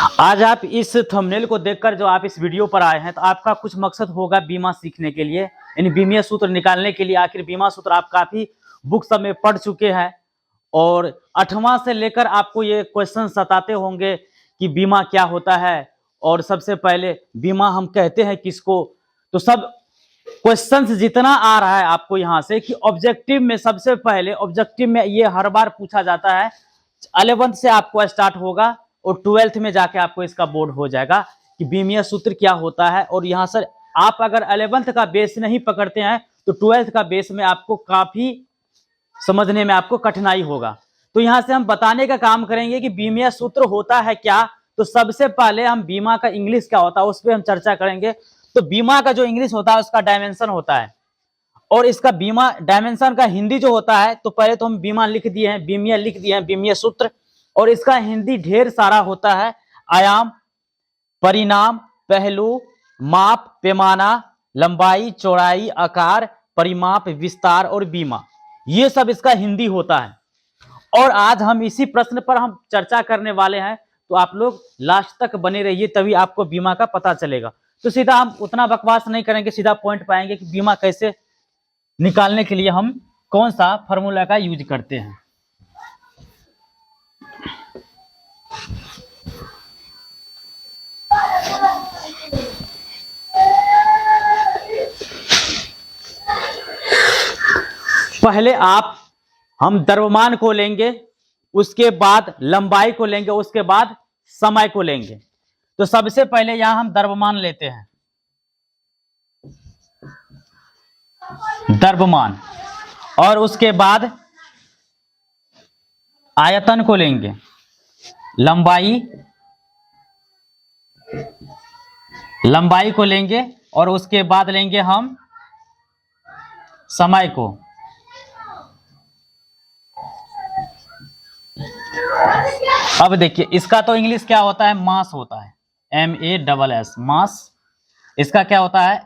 आज आप इस थंबनेल को देखकर जो आप इस वीडियो पर आए हैं तो आपका कुछ मकसद होगा बीमा सीखने के लिए, यानी बीमीय सूत्र निकालने के लिए। आखिर बीमा सूत्र आप काफी बुक सब में पढ़ चुके हैं और 8वां से लेकर आपको ये क्वेश्चन सताते होंगे कि बीमा क्या होता है और सबसे पहले बीमा हम कहते हैं किसको। तो सब क्वेश्चंस जितना आ रहा है आपको यहाँ से कि ऑब्जेक्टिव में, सबसे पहले ऑब्जेक्टिव में ये हर बार पूछा जाता है। 11th से आपको स्टार्ट होगा और 12th में जाके आपको इसका बोर्ड हो जाएगा कि बीमीय सूत्र क्या होता है। और यहाँ सर आप अगर 11th का बेस नहीं पकड़ते हैं तो 12th का बेस में आपको काफी समझने में आपको कठिनाई होगा। तो यहाँ से हम बताने का काम करेंगे कि बीमीय सूत्र होता है क्या। तो सबसे पहले हम बीमा का इंग्लिश क्या होता है उस पर हम चर्चा करेंगे। तो बीमा का जो इंग्लिश होता है उसका डायमेंशन होता है और इसका बीमा डायमेंशन का हिंदी जो होता है, तो पहले तो हम बीमा लिख दिए हैं, बीमीय लिख दिए हैं, बीमीय सूत्र। और इसका हिंदी ढेर सारा होता है। आयाम, परिणाम, पहलू, माप, पैमाना, लंबाई, चौड़ाई, आकार, परिमाप, विस्तार और बीमा, ये सब इसका हिंदी होता है। और आज हम इसी प्रश्न पर हम चर्चा करने वाले हैं, तो आप लोग लास्ट तक बने रहिए तभी आपको बीमा का पता चलेगा। तो सीधा हम उतना बकवास नहीं करेंगे, सीधा पॉइंट पाएंगे कि बीमा कैसे निकालने के लिए हम कौन सा फॉर्मूला का यूज करते हैं। पहले हम द्रव्यमान को लेंगे, उसके बाद लंबाई को लेंगे, उसके बाद समय को लेंगे। तो सबसे पहले यहां हम द्रव्यमान लेते हैं, द्रव्यमान, और उसके बाद आयतन को लेंगे, लंबाई को लेंगे, और उसके बाद लेंगे हम समय को। अब देखिए इसका तो इंग्लिश क्या होता है, मास होता है, MASS, मास। इसका क्या होता है,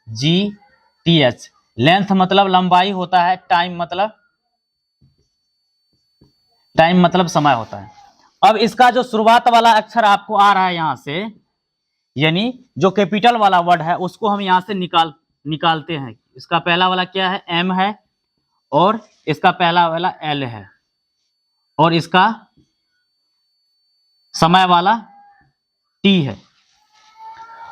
LANGTH। लेंथ मतलब लंबाई होता है, टाइम मतलब समय होता है। अब इसका जो शुरुआत वाला अक्षर आपको आ रहा है यहां से, यानी जो कैपिटल वाला वर्ड है उसको हम यहां से निकालते हैं। इसका पहला वाला क्या है, M है, और इसका पहला वाला L है, और इसका समय वाला T है।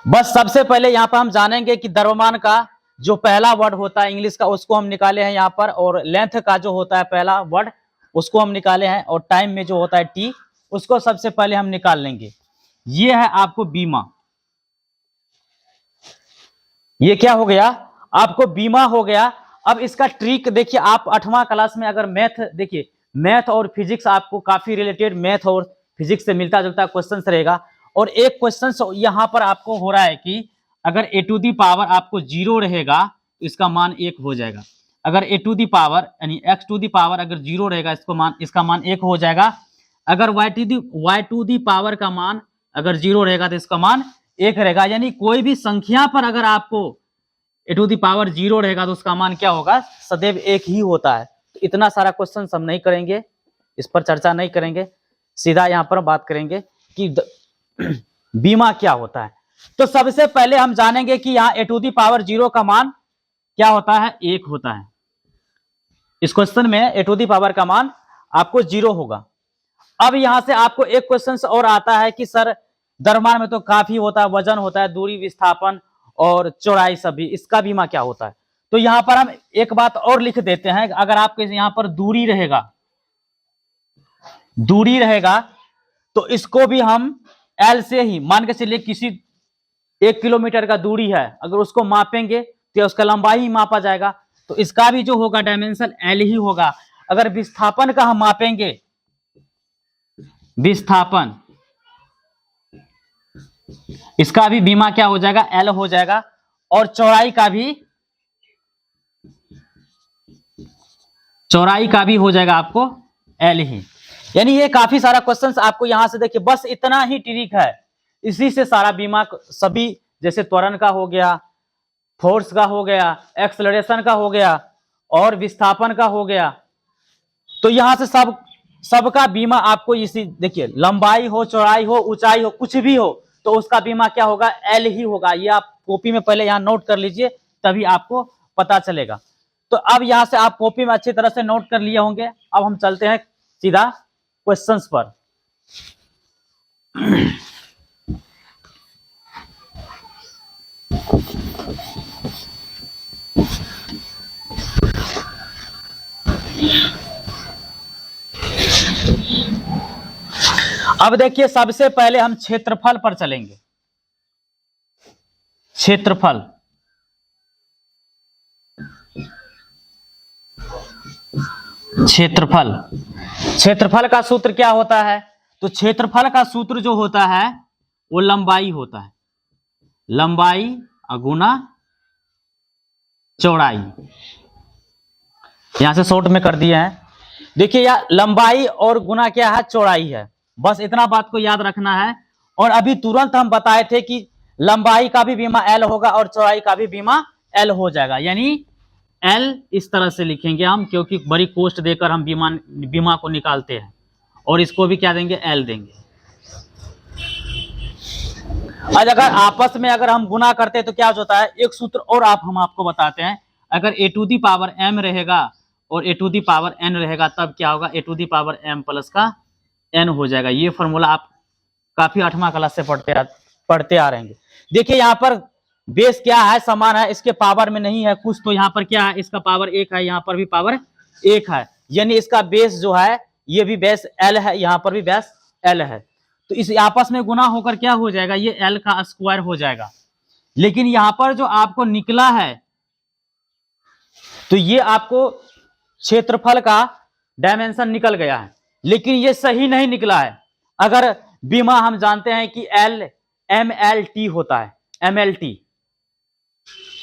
बस सबसे पहले यहां पर हम जानेंगे कि द्रव्यमान का जो पहला वर्ड होता है इंग्लिश का उसको हम निकाले हैं यहां पर, और लेंथ का जो होता है पहला वर्ड उसको हम निकाले हैं, और टाइम में जो होता है T उसको सबसे पहले हम निकाल लेंगे। ये है आपको बीमा। ये क्या हो गया, आपको बीमा हो गया। अब इसका ट्रिक देखिए, आप 8वां क्लास में अगर देखिए मैथ और फिजिक्स आपको काफी रिलेटेड, मैथ और फिजिक्स से मिलता जुलता क्वेश्चन रहेगा। और एक क्वेश्चन यहां पर आपको हो रहा है कि अगर a टू दी पावर आपको 0 रहेगा तो इसका मान 1 हो जाएगा। अगर a टू दी पावर यानी x टू दी पावर अगर 0 रहेगा इसका मान 1 हो जाएगा। अगर y टू दी पावर का मान अगर 0 रहेगा तो इसका मान 1 रहेगा। यानी कोई भी संख्या पर अगर आपको a टू दी पावर 0 रहेगा तो उसका मान क्या होगा, सदैव 1 ही होता है। तो इतना सारा क्वेश्चन हम नहीं करेंगे, इस पर चर्चा नहीं करेंगे, सीधा यहाँ पर बात करेंगे कि बीमा क्या होता है। तो सबसे पहले हम जानेंगे कि यहाँ a टू दी पावर 0 का मान क्या होता है, 1 होता है। इस क्वेश्चन में a टू दी पावर का मान आपको 0 होगा। अब यहां से आपको एक क्वेश्चन और आता है कि सर द्रव्यमान में तो काफी होता है, वजन होता है, दूरी, विस्थापन और चौड़ाई सभी, इसका बीमा क्या होता है। तो यहां पर हम एक बात और लिख देते हैं, अगर आपके यहां पर दूरी रहेगा तो इसको भी हम L से ही मान के चलिए, किसी 1 किलोमीटर का दूरी है अगर उसको मापेंगे तो उसका लंबाई ही मापा जाएगा, तो इसका भी जो होगा डायमेंशन L ही होगा। अगर विस्थापन का हम मापेंगे, विस्थापन, इसका भी बीमा क्या हो जाएगा, L हो जाएगा। और चौड़ाई का भी हो जाएगा आपको L ही। यानी ये काफी सारा क्वेश्चंस आपको यहां से देखिए, बस इतना ही ट्रिक है, इसी से सारा बीमा सभी, जैसे त्वरण का हो गया, फोर्स का हो गया, एक्सेलरेशन का हो गया और विस्थापन का हो गया, तो यहां से सब सबका बीमा आपको इसी, देखिए लंबाई हो, चौड़ाई हो, ऊंचाई हो, कुछ भी हो, तो उसका बीमा क्या होगा, एल ही होगा। ये आप कॉपी में पहले यहां नोट कर लीजिए, तभी आपको पता चलेगा। तो अब यहां से आप कॉपी में अच्छी तरह से नोट कर लिए होंगे। अब हम चलते हैं सीधा क्वेश्चंस पर। अब देखिए सबसे पहले हम क्षेत्रफल पर चलेंगे। क्षेत्रफल, क्षेत्रफल, क्षेत्रफल का सूत्र क्या होता है? तो क्षेत्रफल का सूत्र जो होता है वो लंबाई होता है, लंबाई गुना चौड़ाई। यहां से शॉर्ट में कर दिए हैं। देखिए यार, लंबाई और गुना क्या है, चौड़ाई है। बस इतना बात को याद रखना है। और अभी तुरंत हम बताए थे कि लंबाई का भी बीमा एल होगा और चौड़ाई का भी बीमा एल हो जाएगा, यानी एल इस तरह से लिखेंगे हम, क्योंकि बड़ी कोस्ट देकर हम बीमा को निकालते हैं, और इसको भी क्या देंगे, एल देंगे। आज अगर आपस में अगर हम गुना करते हैं तो क्या होता है, एक सूत्र और हम आपको बताते हैं। अगर a to the power m रहेगा और a to the power n रहेगा, तब क्या होगा, a to the power m plus का एन हो जाएगा। ये फॉर्मूला आप काफी 8वां क्लास से पढ़ते आ रहे हैं। देखिए यहाँ पर बेस क्या है, समान है, इसके पावर में नहीं है कुछ, तो यहाँ पर क्या है, इसका पावर 1 है, यहाँ पर भी पावर 1 है, यानी इसका बेस जो है ये भी बेस एल है, यहाँ पर भी बेस एल है। तो इस आपस में गुना होकर क्या हो जाएगा, ये एल का स्क्वायर हो जाएगा। लेकिन यहाँ पर जो आपको निकला है, तो ये आपको क्षेत्रफल का डायमेंशन निकल गया है, लेकिन ये सही नहीं निकला है। अगर बीमा हम जानते हैं कि एल एम एल टी होता है, एम एल टी,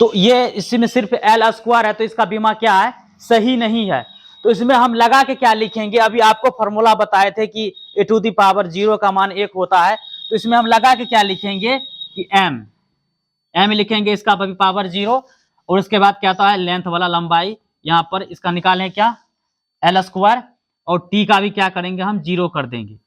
तो ये इसमें सिर्फ एल स्क्वायर है, तो इसका बीमा क्या है, सही नहीं है। तो इसमें हम लगा के क्या लिखेंगे, अभी आपको फॉर्मूला बताए थे कि ए टू दी पावर 0 का मान 1 होता है, तो इसमें हम लगा के क्या लिखेंगे कि एम लिखेंगे, इसका पावर 0, और उसके बाद क्या होता है, लेंथ वाला लंबाई, यहां पर इसका निकालें क्या, एल स्क्वायर, और टी का भी क्या करेंगे, हम 0 कर देंगे,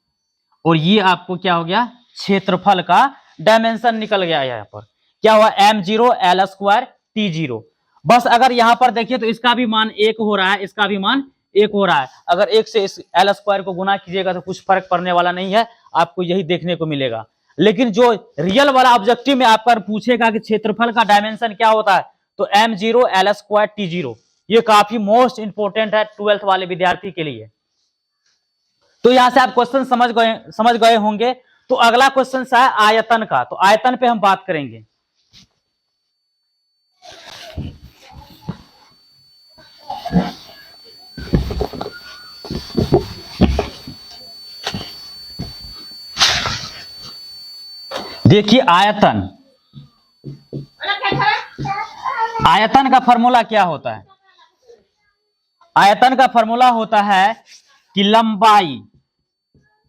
और ये आपको क्या हो गया, क्षेत्रफल का डायमेंशन निकल गया। यहाँ पर क्या हुआ, m0 एल स्क्वायर टी 0। बस अगर यहाँ पर देखिए तो इसका भी मान 1 हो रहा है, इसका भी मान 1 हो रहा है। अगर 1 से इस एल स्क्वायर को गुना कीजिएगा तो कुछ फर्क पड़ने वाला नहीं है, आपको यही देखने को मिलेगा। लेकिन जो रियल वाला ऑब्जेक्टिव में आपका पूछेगा कि क्षेत्रफल का डायमेंशन क्या होता है, तो m0 एल स्क्वायर टी 0, ये काफी मोस्ट इंपोर्टेंट है 12th वाले विद्यार्थी के लिए। तो यहां से आप क्वेश्चन समझ गए होंगे। तो अगला क्वेश्चन है आयतन का, तो आयतन पे हम बात करेंगे। देखिए आयतन, आयतन का फॉर्मूला क्या होता है, आयतन का फॉर्मूला होता है कि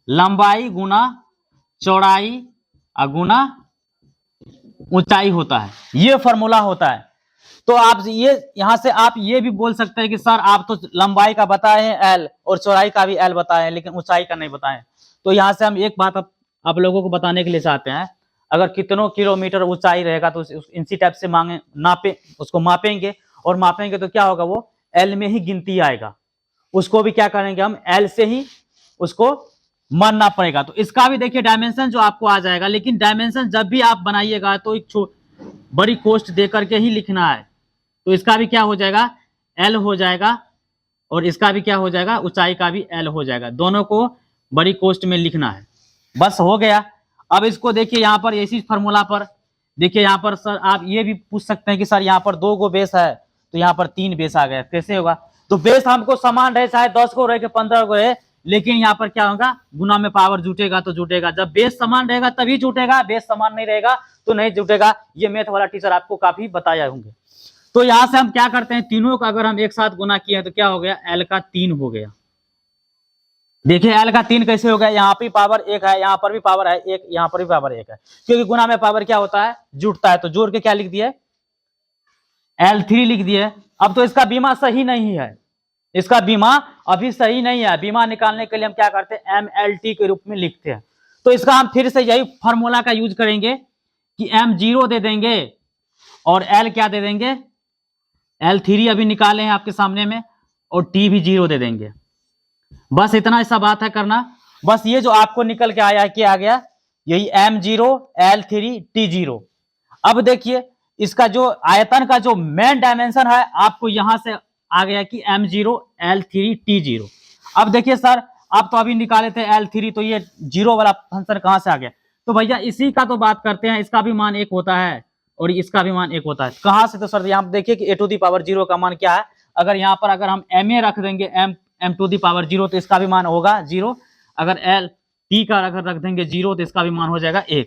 लंबाई गुना चौड़ाई गुना ऊंचाई होता है, ये फॉर्मूला होता है। तो आप ये यहां से आप ये भी बोल सकते हैं कि सर आप तो लंबाई का बताए हैं एल और चौड़ाई का भी एल बताए हैं, लेकिन ऊंचाई का नहीं बताए। तो यहां से हम एक बात आप लोगों को बताने के लिए चाहते हैं, अगर कितनों किलोमीटर ऊंचाई रहेगा तो इसी टाइप से उसको मापेंगे, और मापेंगे तो क्या होगा, वो एल में ही गिनती आएगा, उसको भी क्या करेंगे हम, एल से ही उसको मानना पड़ेगा। तो इसका भी देखिए डायमेंशन जो आपको आ जाएगा, लेकिन डायमेंशन जब भी आप बनाइएगा तो एक बड़ी कोस्ट दे करके ही लिखना है। तो इसका भी क्या हो जाएगा, एल हो जाएगा, और इसका भी क्या हो जाएगा, ऊंचाई का भी एल हो जाएगा, दोनों को बड़ी कोस्ट में लिखना है। बस हो गया। अब इसको देखिए यहाँ पर इसी फॉर्मूला पर देखिए, यहाँ पर सर आप ये भी पूछ सकते हैं कि सर यहाँ पर 2 गो बेस है, तो यहाँ पर 3 बेस आ गया, कैसे होगा। तो बेस हमको समान रहे, चाहे 10 को रहे कि 15 को रहे, लेकिन यहाँ पर क्या होगा, गुना में पावर जुटेगा तो जुटेगा। जब बेस समान रहेगा तभी जुटेगा, बेस समान नहीं रहेगा तो नहीं जुटेगा। ये मैथ वाला टीचर आपको काफी बताया होंगे। तो यहाँ से हम क्या करते हैं, तीनों का अगर हम एक साथ गुना किए तो क्या हो गया, एल का 3 हो गया। देखिए एल का 3 कैसे हो गया, यहाँ पे पावर 1 है, यहाँ पर भी पावर है 1, यहाँ पर भी पावर 1 है, क्योंकि गुना में पावर क्या होता है, जुटता है। तो जोड़ के क्या लिख दिए, L3 लिख दिए। अब तो इसका बीमा सही नहीं है, इसका बीमा अभी सही नहीं है। बीमा निकालने के लिए हम क्या करते हैं, MLT के रूप में लिखते हैं। तो इसका हम फिर से यही फॉर्मूला का यूज करेंगे कि M0 दे देंगे और L क्या दे देंगे, L3 अभी निकाले हैं आपके सामने में, और T भी 0 दे देंगे। बस इतना ऐसा बात है करना। बस ये जो आपको निकल के आया क्या आ गया, यही M0 L3 T0। अब देखिए इसका जो आयतन का जो मेन डायमेंशन है आपको यहां से आ गया कि M0 L3 T0। अब देखिए सर आप तो अभी निकाले थे L3, तो ये 0 वाला फंक्शन कहां से आ गया, तो भैया इसी का तो बात करते हैं। इसका भी मान 1 होता है और इसका भी मान 1 होता है। कहां से, तो सर यहाँ देखिए कि a⁻0 का मान क्या है। अगर यहाँ पर अगर हम ma रख देंगे m⁻0 तो इसका भी मान होगा 0। अगर T का अगर रख देंगे 0 तो इसका भी मान हो जाएगा 1।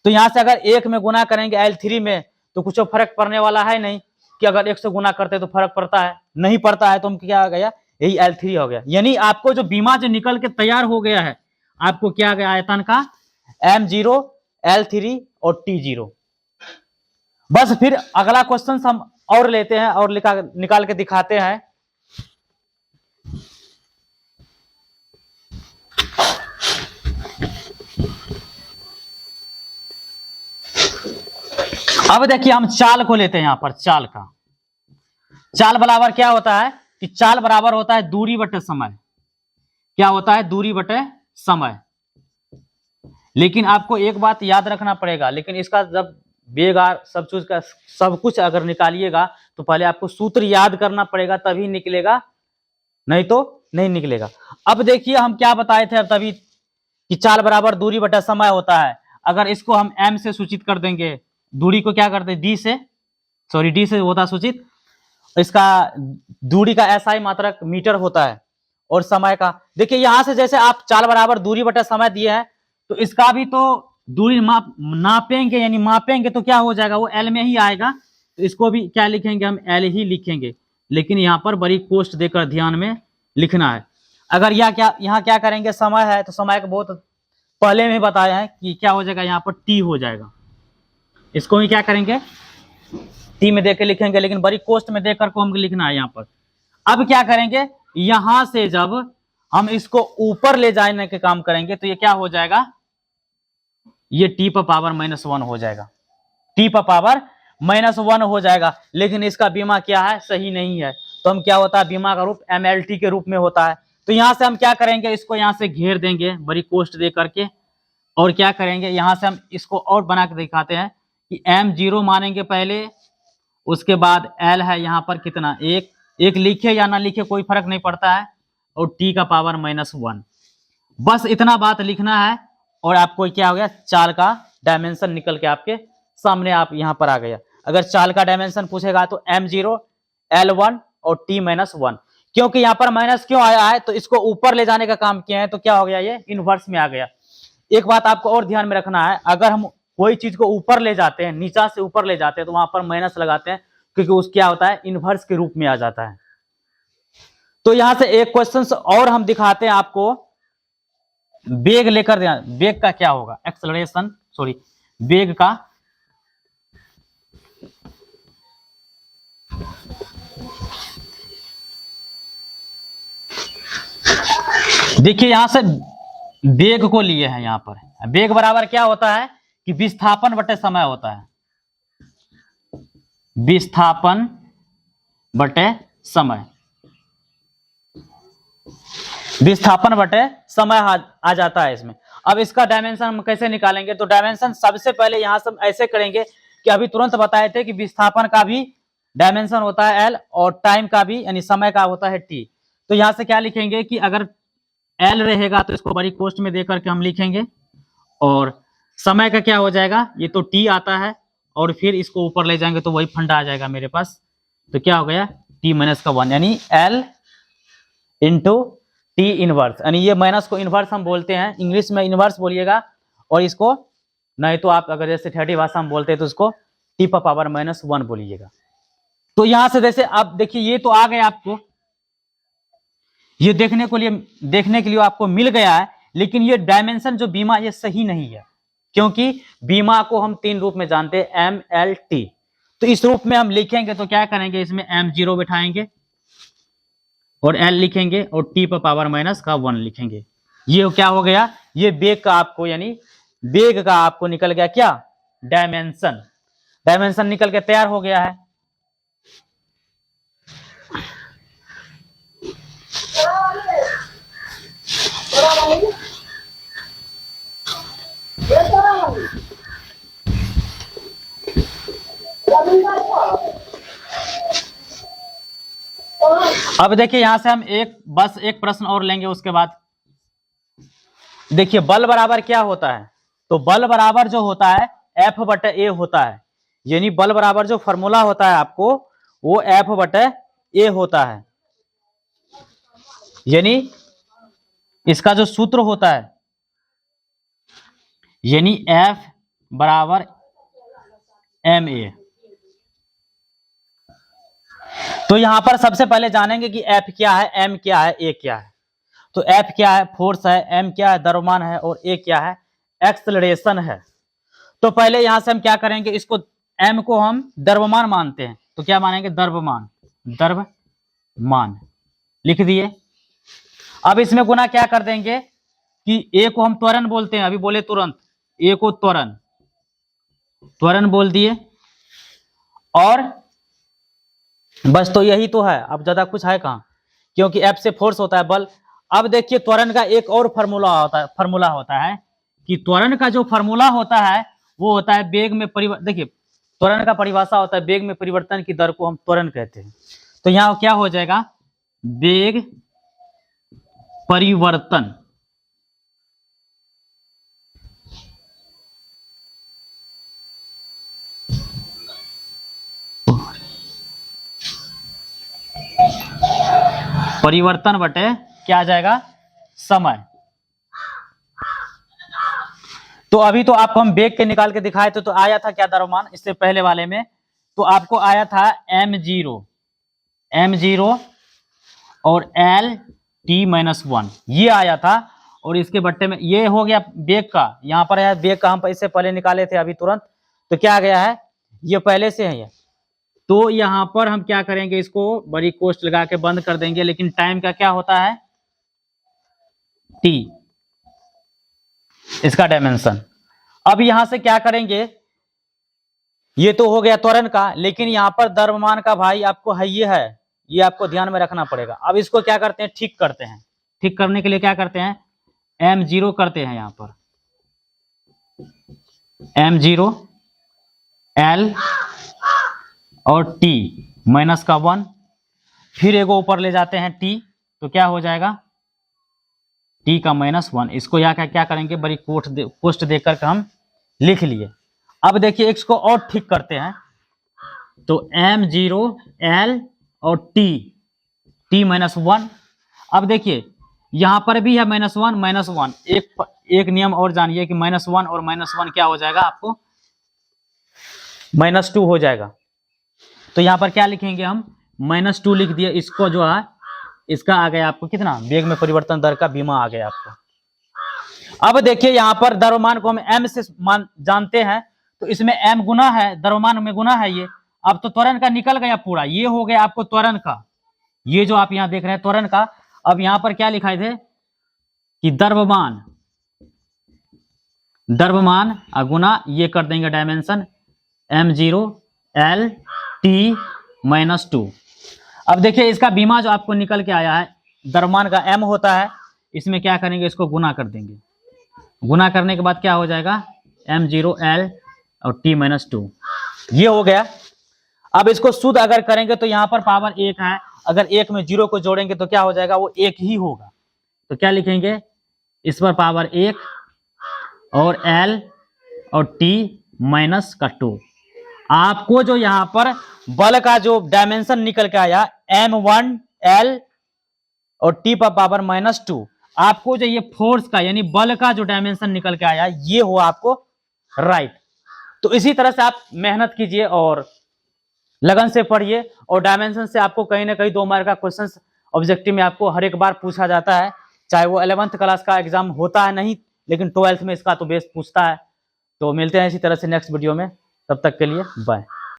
तो यहाँ से अगर 1 में गुना करेंगे L3 में तो कुछ फर्क पड़ने वाला है नहीं, कि अगर 1 से गुना करते तो फर्क पड़ता है, नहीं पड़ता है। तो हम क्या आ गया, यही L3 हो गया। यानी आपको जो बीमा जो निकल के तैयार हो गया है, आपको क्या आ गया आयतन का M0 L3 और T0। बस फिर अगला क्वेश्चन हम और लेते हैं और निकाल के दिखाते हैं। अब देखिए हम चाल को लेते हैं। यहां पर चाल का, चाल बराबर क्या होता है कि चाल बराबर होता है दूरी बटे समय। क्या होता है, दूरी बटे समय। लेकिन आपको एक बात याद रखना पड़ेगा, लेकिन इसका जब वेग आर सब चीज का सब कुछ अगर निकालिएगा तो पहले आपको सूत्र याद करना पड़ेगा, तभी निकलेगा, नहीं तो नहीं निकलेगा। अब देखिए हम क्या बताए थे अब तभी कि चाल बराबर दूरी बटा समय होता है। अगर इसको हम m से सूचित कर देंगे, दूरी को क्या करते हैं d से होता सूचित। इसका दूरी का SI मात्रक मीटर होता है और समय का, देखिए यहां से जैसे आप चाल बराबर दूरी बटा समय दिए हैं तो इसका भी तो दूरी नापेंगे, यानी मापेंगे तो क्या हो जाएगा, वो L में ही आएगा। तो इसको भी क्या लिखेंगे, हम L ही लिखेंगे। लेकिन यहाँ पर बड़ी कोष्ट देकर ध्यान में लिखना है। अगर यहाँ क्या करेंगे, समय है तो समय का बहुत पहले में बताया है कि क्या हो जाएगा, यहाँ पर T हो जाएगा। इसको ही क्या करेंगे, T में देख के लिखेंगे, लेकिन बड़ी कोष्ट में देख कर को हम लिखना है यहाँ पर। अब क्या करेंगे, यहां से जब हम इसको ऊपर ले जाने के काम करेंगे तो ये क्या हो जाएगा, ये T⁻⁻1 हो जाएगा। T⁻⁻1 हो जाएगा। लेकिन इसका बीमा क्या है, सही नहीं है। तो हम क्या होता है, बीमा का रूप MLT के रूप में होता है। तो यहां से हम क्या करेंगे, इसको यहां से घेर देंगे बड़ी कोष्ट दे करके, और क्या करेंगे यहां से हम इसको और बना के दिखाते हैं कि M0 मानेंगे पहले, उसके बाद L है यहाँ पर कितना, 1 लिखे या ना लिखे कोई फर्क नहीं पड़ता है, और T⁻⁻1। बस इतना बात लिखना है और आपको क्या हो गया, चाल का डायमेंशन निकल के आपके सामने आप यहां पर आ गया। अगर चाल का डायमेंशन पूछेगा तो M0 L1 और T-1। क्योंकि यहां पर माइनस क्यों आया है, तो इसको ऊपर ले जाने का काम किया है, तो क्या हो गया, ये इनवर्स में आ गया। एक बात आपको और ध्यान में रखना है, अगर हम कोई चीज को ऊपर ले जाते हैं, नीचा से ऊपर ले जाते हैं, तो वहां पर माइनस लगाते हैं, क्योंकि उस क्या होता है, इनवर्स के रूप में आ जाता है। तो यहां से एक क्वेश्चन और हम दिखाते हैं आपको, वेग लेकर, वेग का क्या होगा, एक्सेलरेशन, सॉरी वेग का। देखिए यहां से वेग को लिए हैं, यहां पर वेग बराबर क्या होता है कि विस्थापन बटे समय होता है, विस्थापन बटे समय, विस्थापन बटे समय आ जाता है इसमें। अब इसका डायमेंशन हम कैसे निकालेंगे, तो डायमेंशन सबसे पहले यहां से हम ऐसे करेंगे कि अभी तुरंत बताए थे कि विस्थापन का भी डायमेंशन होता है L और टाइम का भी, यानी समय का होता है T। तो यहां से क्या लिखेंगे कि अगर L रहेगा तो इसको बड़ी कोष्ट में देकर के हम लिखेंगे, और समय का क्या हो जाएगा, ये तो T आता है, और फिर इसको ऊपर ले जाएंगे तो वही फंडा आ जाएगा मेरे पास। तो क्या हो गया, T-1, यानी L इंटू T इनवर्स, यानी ये माइनस को इनवर्स हम बोलते हैं, इंग्लिश में इनवर्स बोलिएगा, और इसको नहीं तो आप अगर जैसे ठेठी भाषा में बोलते हैं तो इसको T⁻⁻1 बोलिएगा। तो यहां से जैसे आप देखिए ये तो आ गए, आपको ये देखने के लिए आपको मिल गया है, लेकिन ये डायमेंशन जो बीमा ये सही नहीं है, क्योंकि बीमा को हम 3 रूप में जानते हैं, MLT। तो इस रूप में हम लिखेंगे तो क्या करेंगे, इसमें M0 बिठाएंगे और एल लिखेंगे और टी पर पावर माइनस का 1 लिखेंगे। ये क्या हो गया, ये वेग का आपको यानी वेग का आपको निकल गया क्या, डायमेंशन। डायमेंशन निकल के तैयार हो गया है। अब देखिए यहां से हम बस एक प्रश्न और लेंगे, उसके बाद देखिए बल बराबर क्या होता है। तो बल बराबर जो होता है एफ बटे ए होता है, यानी बल बराबर जो फॉर्मूला होता है आपको वो एफ बटे ए होता है, यानी इसका जो सूत्र होता है यानी एफ बराबर एम ए। तो यहां पर सबसे पहले जानेंगे कि एफ क्या है, एम क्या है, ए क्या है। तो एफ क्या है, फोर्स है, एम क्या है, द्रव्यमान है, और ए क्या है, एक्सेलरेशन है। तो पहले यहां से हम क्या करेंगे, इसको एम को हम द्रव्यमान मानते हैं, तो क्या मानेंगे, द्रव्यमान, द्रव्यमान लिख दिए। अब इसमें गुना क्या कर देंगे कि ए को हम त्वरण बोलते हैं, अभी बोले तुरंत, ए को त्वरण, त्वरण बोल दिए, और बस तो यही तो है, अब ज्यादा कुछ है कहां, क्योंकि एफ से फोर्स होता है बल। अब देखिए त्वरण का एक और फार्मूला होता है कि त्वरण का जो फार्मूला होता है वो होता है वेग में परिवर्तन। देखिए त्वरण का परिभाषा होता है वेग में परिवर्तन की दर को हम त्वरण कहते हैं। तो यहां क्या हो जाएगा, वेग परिवर्तन, परिवर्तन बटे क्या आ जाएगा, समय। तो अभी तो आपको हम वेग के निकाल के दिखाए थे, तो आया था क्या द्रव्यमान, इससे पहले वाले में तो आपको आया था m0 और l t-1 ये आया था, और इसके बट्टे में ये हो गया वेग का। यहाँ पर आया वेग का, हम इससे पहले निकाले थे अभी तुरंत, तो क्या आ गया है, ये पहले से है ये। तो यहाँ पर हम क्या करेंगे, इसको बड़ी कोष्ट लगा के बंद कर देंगे, लेकिन टाइम का क्या होता है, t, इसका डायमेंशन। अब यहां से क्या करेंगे, ये तो हो गया त्वरण का, लेकिन यहां पर द्रव्यमान का भाई आपको है, ये आपको ध्यान में रखना पड़ेगा। अब इसको क्या करते हैं, ठीक करते हैं। ठीक करने के लिए क्या करते हैं, m0 करते हैं, यहां पर m0 l और t-1, फिर एगो ऊपर ले जाते हैं t, तो क्या हो जाएगा t का -1। इसको यहाँ क्या करेंगे, बड़ी कोष्ट देकर के हम लिख लिए। अब देखिए इसको और ठीक करते हैं, तो m0 l और t-1। अब देखिए यहां पर भी है -1, एक नियम और जानिए कि -1 और -1 क्या हो जाएगा, आपको -2 हो जाएगा। तो यहां पर क्या लिखेंगे हम, -2 लिख दिए। इसको जो है इसका आ गया आपको कितना, वेग में परिवर्तन दर का बीमा आ गया आपको। अब देखिए यहां पर द्रव्यमान को हम m से जानते हैं, तो इसमें m गुना है, द्रव्यमान में गुना है ये। अब तो त्वरण का निकल गया पूरा, ये हो गया आपको त्वरण का, ये जो आप यहां देख रहे हैं त्वरण का। अब यहां पर क्या लिखाए थे कि द्रव्यमान गुना ये कर देंगे डायमेंशन, m0 l t-2। अब देखिए इसका बीमा जो आपको निकल के आया है, द्रव्यमान का m होता है, इसमें क्या करेंगे, इसको गुना कर देंगे। गुना करने के बाद क्या हो जाएगा, m0 l और t-2, ये हो गया। अब इसको शुद्ध अगर करेंगे तो यहाँ पर पावर 1 है, अगर 1 में 0 को जोड़ेंगे तो क्या हो जाएगा, वो 1 ही होगा। तो क्या लिखेंगे, इस पर पावर 1 और l और t-2। आपको जो यहाँ पर बल का जो डायमेंशन निकल के आया m1 l और t पर पावर -2, आपको जो ये फोर्स का यानी बल का जो डायमेंशन निकल के आया ये हो आपको राइट। तो इसी तरह से आप मेहनत कीजिए और लगन से पढ़िए, और डायमेंशन से आपको कहीं ना कहीं 2 मार्क का क्वेश्चन ऑब्जेक्टिव में आपको हर एक बार पूछा जाता है, चाहे वो 11th क्लास का एग्जाम होता है नहीं, लेकिन 12th में इसका तो बेस पूछता है। तो मिलते हैं इसी तरह से नेक्स्ट वीडियो में, तब तक के लिए बाय।